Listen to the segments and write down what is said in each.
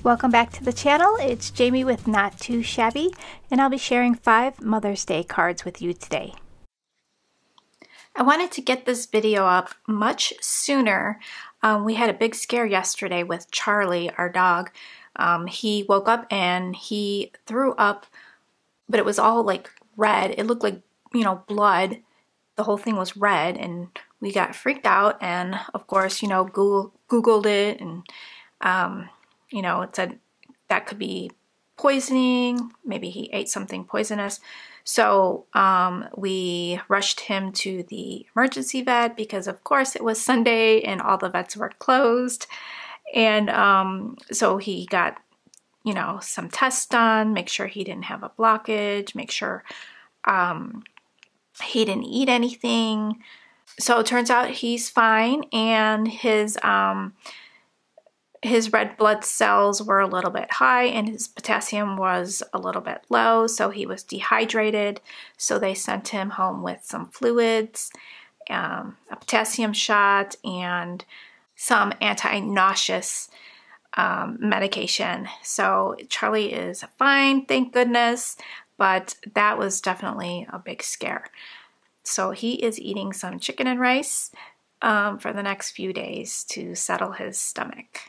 Welcome back to the channel. It's Jamie with Not Too Shabby, and I'll be sharing 5 Mother's Day cards with you today. I wanted to get this video up much sooner. We had a big scare yesterday with Charlie, our dog. He woke up and he threw up, but it was all like red. It looked like, blood. The whole thing was red, and we got freaked out, and of course, Googled it, and it said that could be poisoning. Maybe he ate something poisonous. So we rushed him to the emergency vet because, of course, it was Sunday and all the vets were closed. And so he got, some tests done, make sure he didn't have a blockage, make sure he didn't eat anything. So it turns out he's fine, and his red blood cells were a little bit high and his potassium was a little bit low, so he was dehydrated. So they sent him home with some fluids, a potassium shot, and some anti-nauseous medication. So Charlie is fine, thank goodness, but that was definitely a big scare. So he is eating some chicken and rice for the next few days to settle his stomach.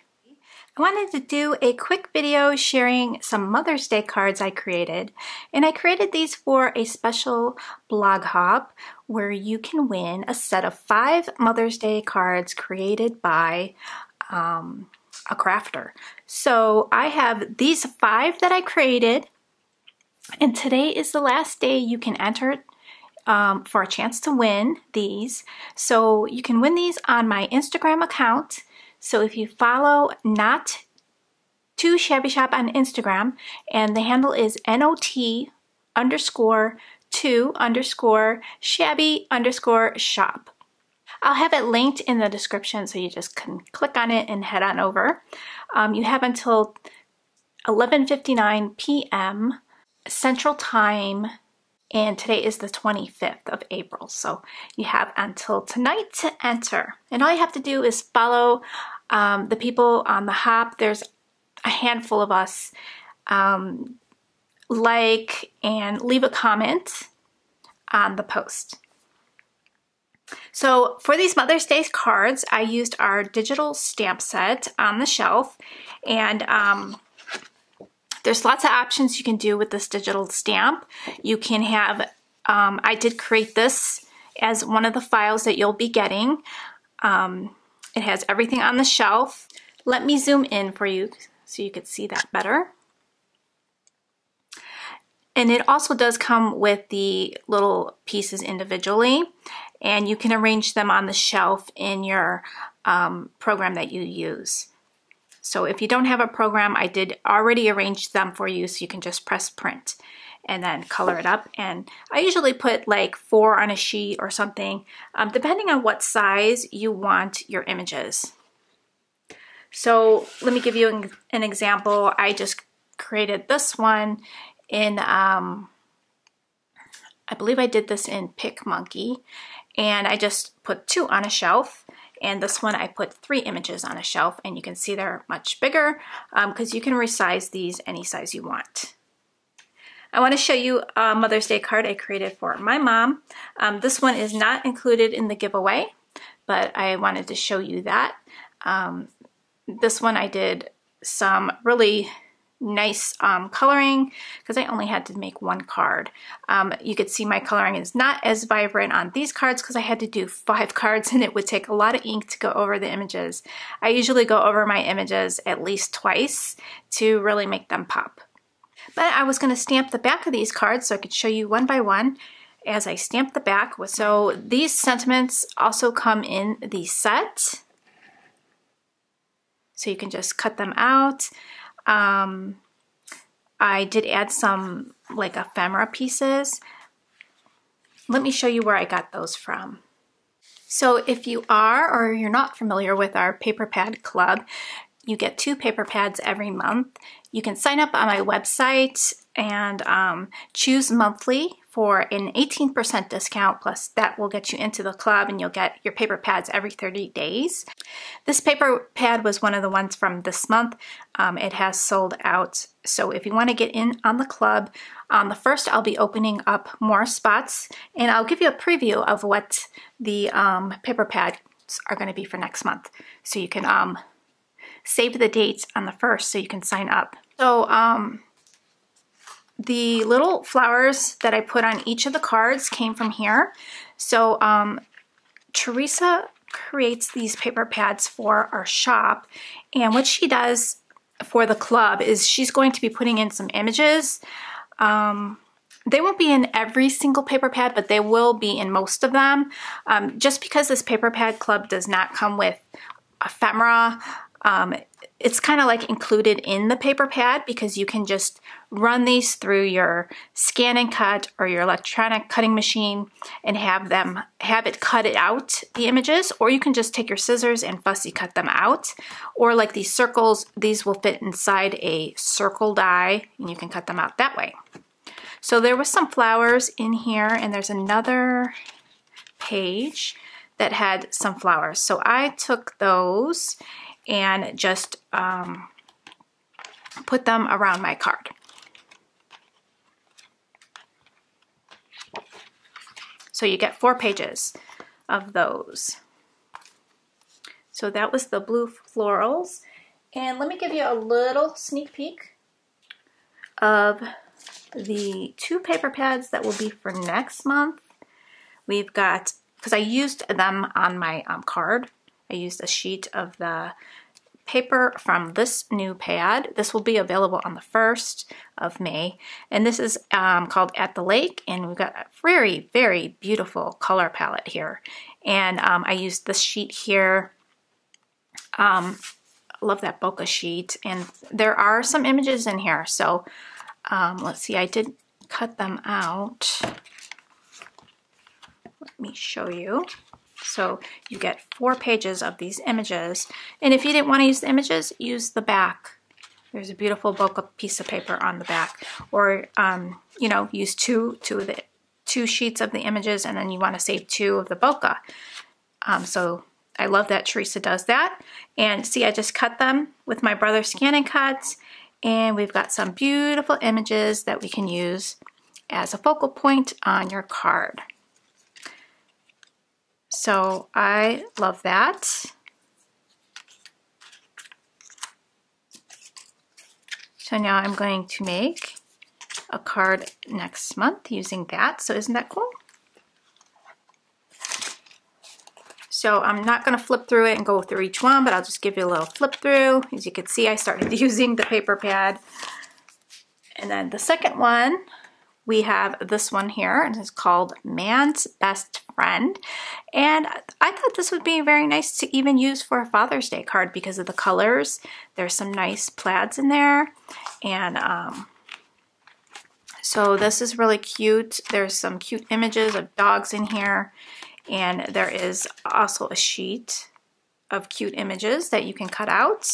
I wanted to do a quick video sharing some Mother's Day cards I created, and I created these for a special blog hop where you can win a set of 5 Mother's Day cards created by a crafter. So I have these 5 that I created, and today is the last day you can enter for a chance to win these. So you can win these on my Instagram account. So if you follow Not Too Shabby Shop on Instagram, and the handle is NOT_2_shabby_shop. I'll have it linked in the description, so you just can click on it and head on over. You have until 11:59 p.m. Central Time, and today is the 25th of April, so you have until tonight to enter. And all you have to do is follow the people on the hop. There's a handful of us. Like and leave a comment on the post. So for these Mother's Day cards, I used our digital stamp set on the shelf, and there's lots of options you can do with this digital stamp. You can have, I did create this as one of the files that you'll be getting. It has everything on the shelf. Let me zoom in for you so you can see that better. And it also does come with the little pieces individually, and you can arrange them on the shelf in your program that you use. So if you don't have a program, I did already arrange them for you, so you can just press print and then color it up. And I usually put like 4 on a sheet or something, depending on what size you want your images. So let me give you an example. I just created this one in, I believe I did this in PicMonkey, and I just put 2 on a shelf. And this one I put 3 images on a shelf, and you can see they're much bigger because you can resize these any size you want. I want to show you a Mother's Day card I created for my mom. This one is not included in the giveaway, but I wanted to show you that. This one I did some really nice coloring because I only had to make 1 card. You could see my coloring is not as vibrant on these cards because I had to do 5 cards and it would take a lot of ink to go over the images. I usually go over my images at least twice to really make them pop. But I was going to stamp the back of these cards so I could show you one by one as I stamp the back. So these sentiments also come in the set, so you can just cut them out. I did add some like ephemera pieces. Let me show you where I got those from. So if you are or you're not familiar with our paper pad club, you get 2 paper pads every month. You can sign up on my website and choose monthly for an 18% discount, plus that will get you into the club and you'll get your paper pads every 30 days. This paper pad was one of the ones from this month. It has sold out, so if you want to get in on the club, on the 1st I'll be opening up more spots, and I'll give you a preview of what the paper pads are going to be for next month. So you can save the dates on the 1st so you can sign up. So the little flowers that I put on each of the cards came from here. So Teresa creates these paper pads for our shop, and what she does for the club is she's going to be putting in some images. They won't be in every single paper pad, but they will be in most of them. Just because this paper pad club does not come with ephemera, it's kind of like included in the paper pad, because you can just run these through your scan and cut or your electronic cutting machine and have it cut it out, the images, or you can just take your scissors and fussy cut them out. Or like these circles, these will fit inside a circle die and you can cut them out that way. So there was some flowers in here, and there's another page that had some flowers. So I took those and just put them around my card. So you get 4 pages of those. So that was the blue florals. And let me give you a little sneak peek of the 2 paper pads that will be for next month. We've got, because I used them on my card, I used a sheet of the paper from this new pad. This will be available on the 1st of May. And this is called At the Lake. And we've got a very, very beautiful color palette here. And I used this sheet here. I love that bokeh sheet. And there are some images in here. So let's see, I did cut them out. Let me show you. So you get 4 pages of these images. And if you didn't want to use the images, use the back. There's a beautiful bokeh piece of paper on the back. Or, you know, use two sheets of the images, and then you want to save 2 of the bokeh. So I love that Teresa does that. And see, I just cut them with my brother's Scan and Cut. And we've got some beautiful images that we can use as a focal point on your card. So I love that. So now I'm going to make a card next month using that. So isn't that cool? So I'm not going to flip through it and go through each one, but I'll just give you a little flip through. As you can see, I started using the paper pad. And then the second one, we have this one here, and it's called Man's Best Friend. And I thought this would be very nice to even use for a Father's Day card because of the colors. There's some nice plaids in there. And so this is really cute. There's some cute images of dogs in here. And there is also a sheet of cute images that you can cut out.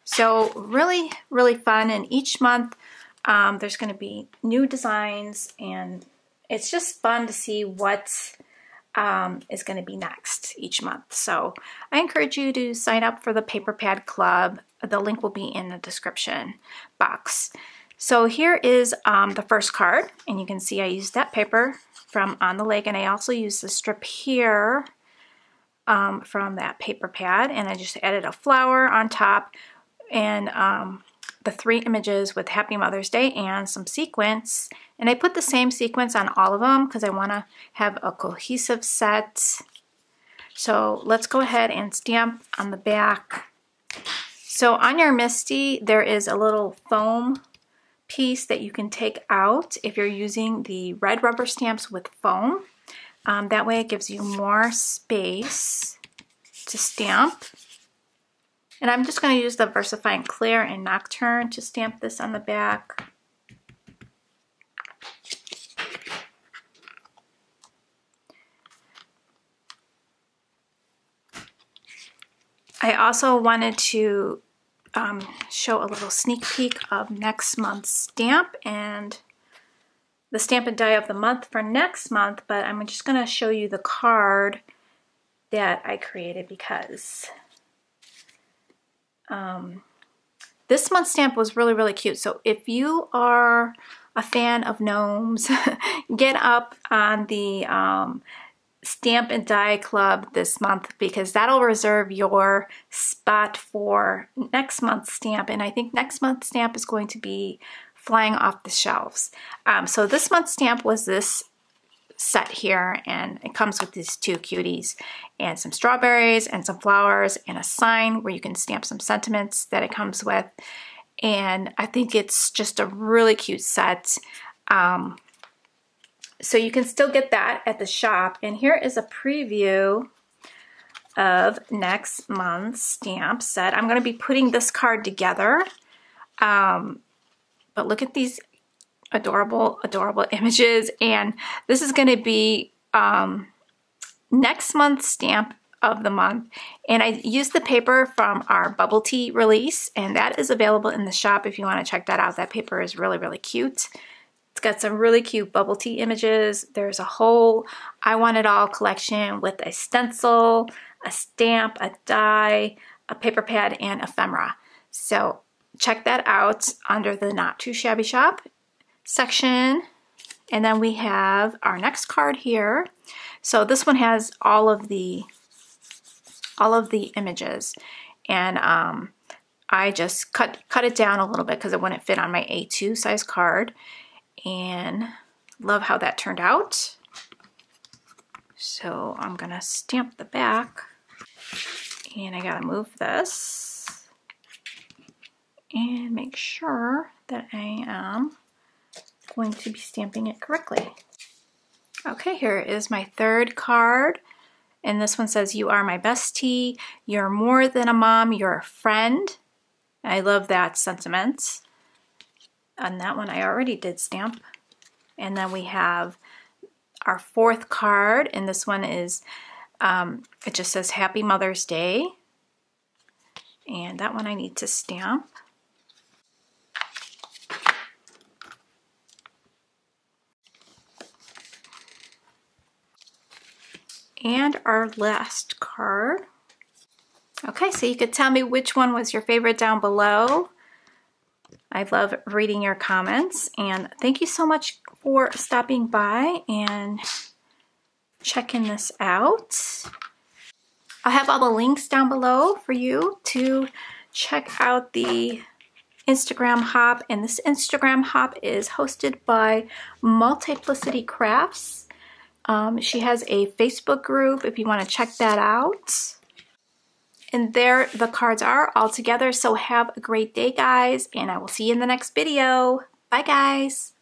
So really, really fun. And each month, there's going to be new designs, and it's just fun to see what is going to be next each month. So I encourage you to sign up for the Paper Pad Club. The link will be in the description box. So here is the first card, and you can see I used that paper from On the Lake, and I also used the strip here from that paper pad, and I just added a flower on top, and the 3 images with Happy Mother's Day and some sequins. And I put the same sequins on all of them because I want to have a cohesive set. So let's go ahead and stamp on the back. So on your Misty, there is a little foam piece that you can take out if you're using the red rubber stamps with foam. That way it gives you more space to stamp. And I'm just going to use the VersaFine Clear and Nocturne to stamp this on the back. I also wanted to show a little sneak peek of next month's stamp, and the Stamp and Die of the Month for next month, but I'm just going to show you the card that I created because this month's stamp was really, really cute. So if you are a fan of gnomes, get up on the Stamp and Die Club this month because that'll reserve your spot for next month's stamp. And I think next month's stamp is going to be flying off the shelves. So this month's stamp was this set here, and it comes with these two cuties and some strawberries and some flowers and a sign where you can stamp some sentiments that it comes with. And I think it's just a really cute set. So you can still get that at the shop. And here is a preview of next month's stamp set. I'm going to be putting this card together. But look at these adorable, adorable images. And this is going to be next month's stamp of the month. And I used the paper from our bubble tea release, and that is available in the shop if you want to check that out. That paper is really, really cute. It's got some really cute bubble tea images. There's a whole I Want It All collection with a stencil, a stamp, a die, a paper pad, and ephemera. So check that out under the Not Too Shabby Shop section. And then we have our next card here. So this one has all of the images, and I just cut it down a little bit because it wouldn't fit on my A2 size card. And love how that turned out. So I'm gonna stamp the back, and I gotta move this and make sure that I am going to be stamping it correctly. Okay, here is my third card, and this one says, "You are my bestie, you're more than a mom, you're a friend." I love that sentiment. On that one I already did stamp. And then we have our fourth card, and this one is, it just says Happy Mother's Day. And that one I need to stamp. And our last card. Okay, so you could tell me which one was your favorite down below. I love reading your comments, and thank you so much for stopping by and checking this out. I'll have all the links down below for you to check out the Instagram hop, and this Instagram hop is hosted by Multiplicity Crafts. She has a Facebook group if you want to check that out. And there the cards are all together. So have a great day, guys, and I will see you in the next video. Bye, guys.